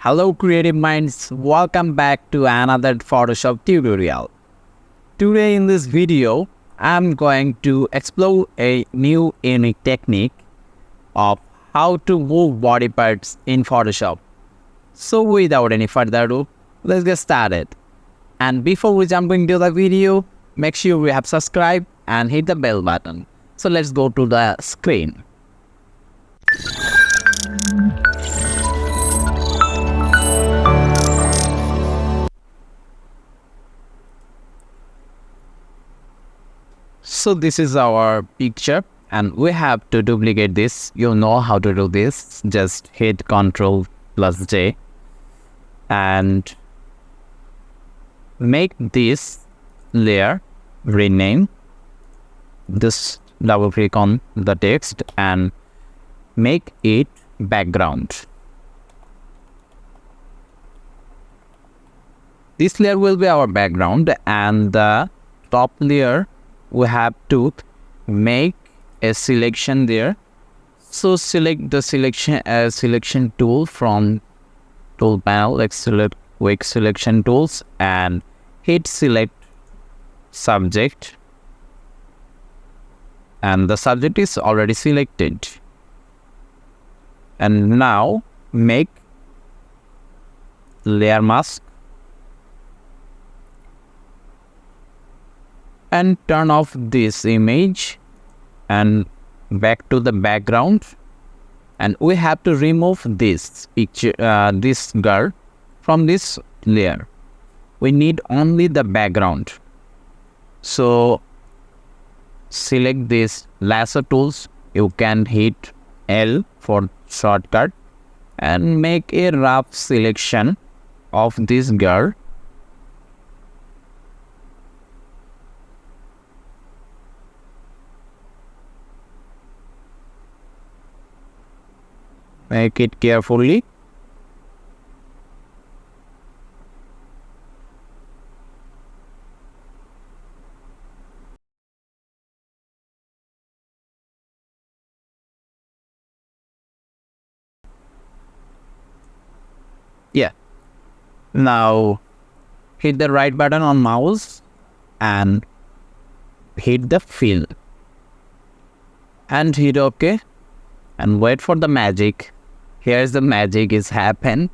Hello creative minds, welcome back to another Photoshop tutorial. Today in this video, I'm going to explore a new unique technique of how to move body parts in Photoshop. So without any further ado, let's get started. And before we jump into the video, make sure you have subscribed and hit the bell button. So let's go to the screen. So this is our picture and we have to duplicate this. You know how to do this. Just hit Ctrl+J and make this layer, rename, just double click on the text and make it background. This layer will be our background, and the top layer we have to make a selection there. So select the selection tool from tool panel, like select quick selection tools and hit select subject, and the subject is already selected. And now make layer mask and turn off this image and back to the background, and we have to remove this picture, this girl from this layer. We need only the background. So select this lasso tools. You can hit L for shortcut and make a rough selection of this girl. Make it carefully. Yeah. Now hit the right button on mouse and hit the fill and hit OK and wait for the magic. Here's the magic is happen,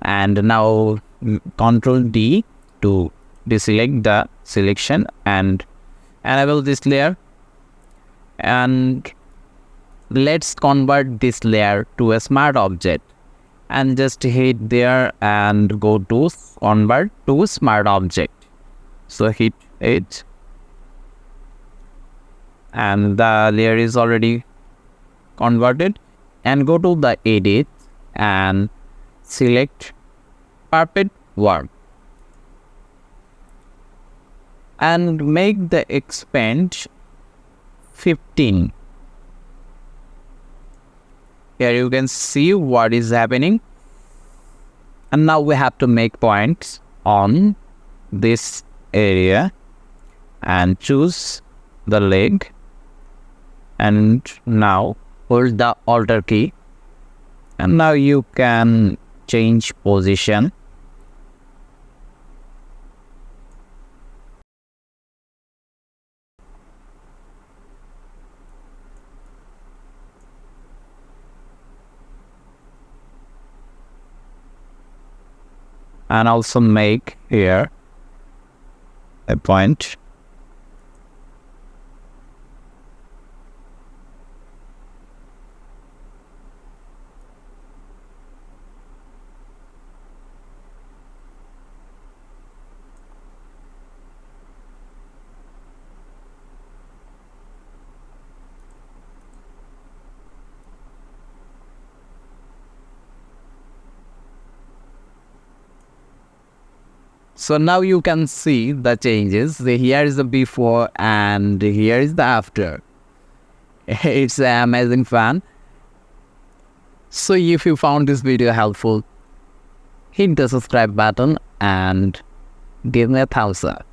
and now Ctrl D to deselect the selection and enable this layer, and let's convert this layer to a smart object and just hit there and go to convert to smart object. So hit it and the layer is already converted, and go to the edit and select perfect work and make the expand 15. Here you can see what is happening, and now we have to make points on this area and choose the leg, and now hold the Alt key, and now you can change position. And also make here a point. So now you can see the changes. Here is the before and here is the after. It's an amazing fun. So if you found this video helpful, hit the subscribe button and give me a thumbs up.